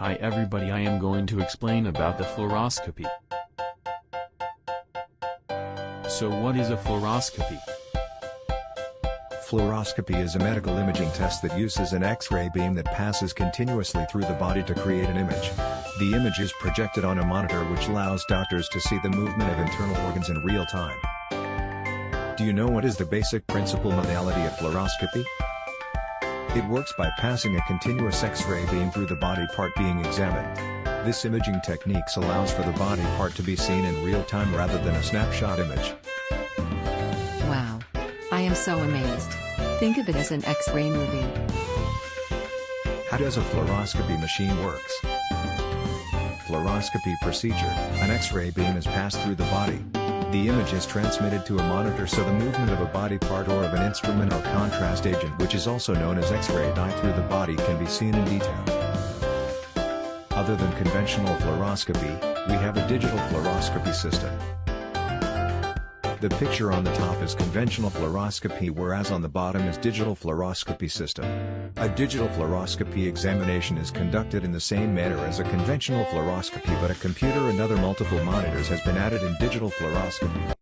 Hi everybody, I am going to explain about the fluoroscopy. So what is a fluoroscopy? Fluoroscopy is a medical imaging test that uses an X-ray beam that passes continuously through the body to create an image. The image is projected on a monitor which allows doctors to see the movement of internal organs in real time. Do you know what is the basic principal modality of fluoroscopy? It works by passing a continuous X-ray beam through the body part being examined. This imaging technique allows for the body part to be seen in real time rather than a snapshot image. Wow! I am so amazed. Think of it as an X-ray movie. How does a fluoroscopy machine works? Fluoroscopy procedure: an X-ray beam is passed through the body. The image is transmitted to a monitor so the movement of a body part or of an instrument or contrast agent, which is also known as X-ray dye, through the body can be seen in detail. Other than conventional fluoroscopy, we have a digital fluoroscopy system. The picture on the top is conventional fluoroscopy, whereas on the bottom is digital fluoroscopy system. A digital fluoroscopy examination is conducted in the same manner as a conventional fluoroscopy, but a computer and other multiple monitors has been added in digital fluoroscopy.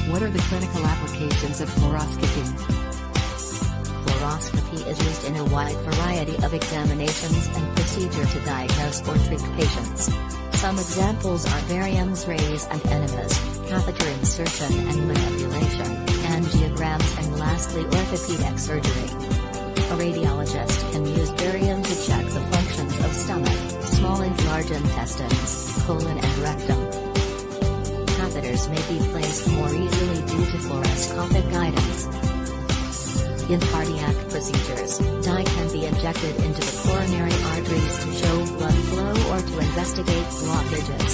What are the clinical applications of fluoroscopy? Fluoroscopy is used in a wide variety of examinations and procedure to diagnose or treat patients. Some examples are bariums rays and enemas, catheter insertion and manipulation, angiograms, and lastly orthopedic surgery. A radiologist can use barium to check the functions of stomach, small and large intestines, colon and rectum. Catheters may be placed more easily due to fluoroscopic guidance. In cardiac procedures, dye can be injected into the coronary arteries to show blood flow or to investigate blockages.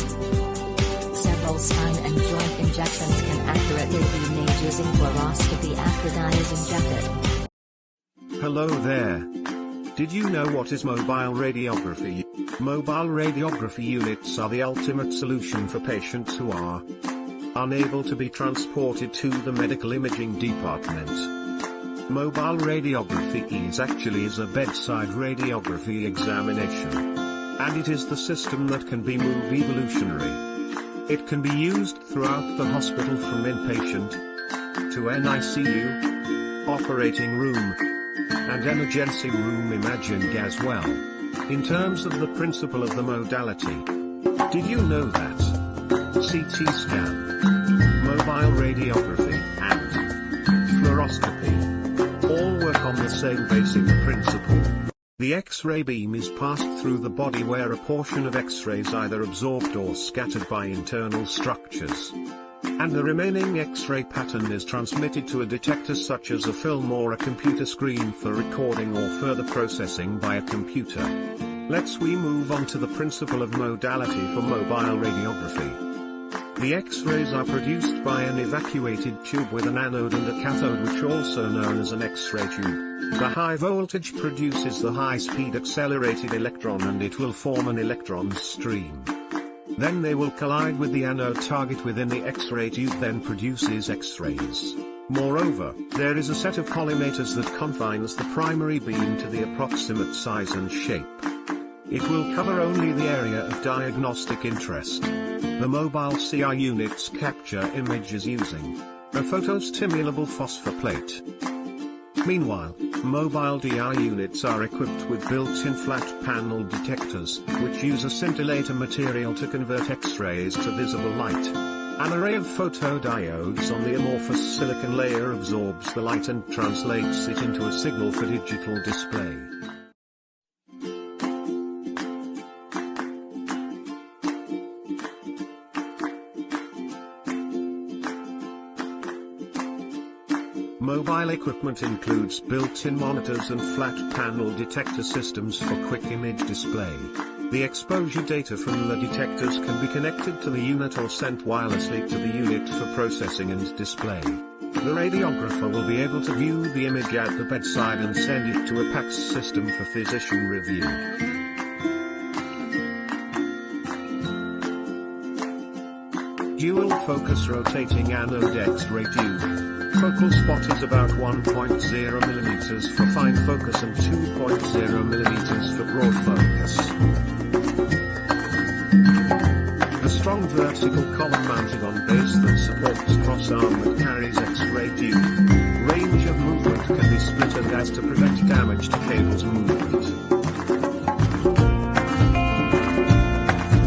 Several spine and joint injections can accurately be made using fluoroscopy after dye is injected. Hello there. Did you know what is mobile radiography? Mobile radiography units are the ultimate solution for patients who are unable to be transported to the medical imaging department. Mobile radiography is a bedside radiography examination. And it is the system that can be moved evolutionary. It can be used throughout the hospital from inpatient to NICU, operating room, and emergency room imaging as well. In terms of the principle of the modality, did you know that CT scan, mobile radiography, and fluoroscopy all work on the same basic principle? The X-ray beam is passed through the body where a portion of X-rays either absorbed or scattered by internal structures. and the remaining X-ray pattern is transmitted to a detector such as a film or a computer screen for recording or further processing by a computer. We move on to the principle of modality for mobile radiography. The X-rays are produced by an evacuated tube with an anode and a cathode, which also known as an X-ray tube. The high voltage produces the high-speed accelerated electron and it will form an electron stream. Then they will collide with the anode target within the X-ray tube, then produces X-rays. Moreover, there is a set of collimators that confines the primary beam to the approximate size and shape. It will cover only the area of diagnostic interest. The mobile CR units capture images using a photostimulable phosphor plate. Meanwhile, mobile DR units are equipped with built-in flat panel detectors, which use a scintillator material to convert X-rays to visible light. An array of photodiodes on the amorphous silicon layer absorbs the light and translates it into a signal for digital display. Mobile equipment includes built-in monitors and flat panel detector systems for quick image display. The exposure data from the detectors can be connected to the unit or sent wirelessly to the unit for processing and display. The radiographer will be able to view the image at the bedside and send it to a PACS system for physician review. Dual focus rotating anode X-ray tube. Focal spot is about 1.0 mm for fine focus and 2.0 mm for broad focus. A strong vertical column mounted on base that supports cross-arm that carries X-ray tube. Range of movement can be split and as to prevent damage to cable's movement.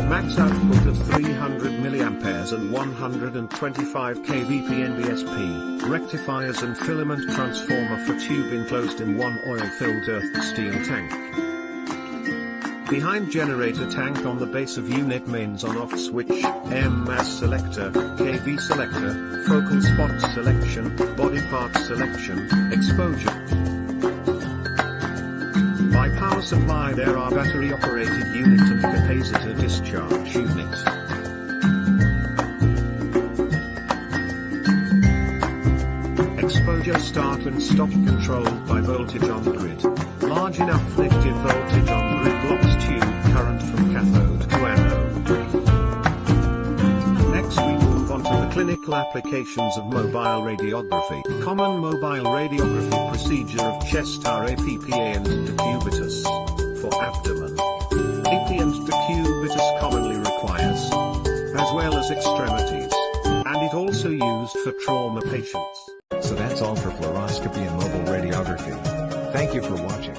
Max output of 300 mA and 125 kVp NBSP, rectifiers and filament transformer for tube enclosed in one oil-filled earthed steel tank. Behind generator tank on the base of unit mains on-off switch, mass selector, kV selector, focal spot selection, body part selection, exposure. By power supply there are battery operated unit and capacitor discharge unit. Exposure start and stop controlled by voltage on grid. Large enough negative voltage on grid blocks tube current from cathode to anode. Next we move on to the clinical applications of mobile radiography. Common mobile radiography procedure of chest RAPPA and decubitus. For abdomen, AP and decubitus commonly requires, as well as extremities, and it also used for trauma patients. So that's all for fluoroscopy and mobile radiography. Thank you for watching.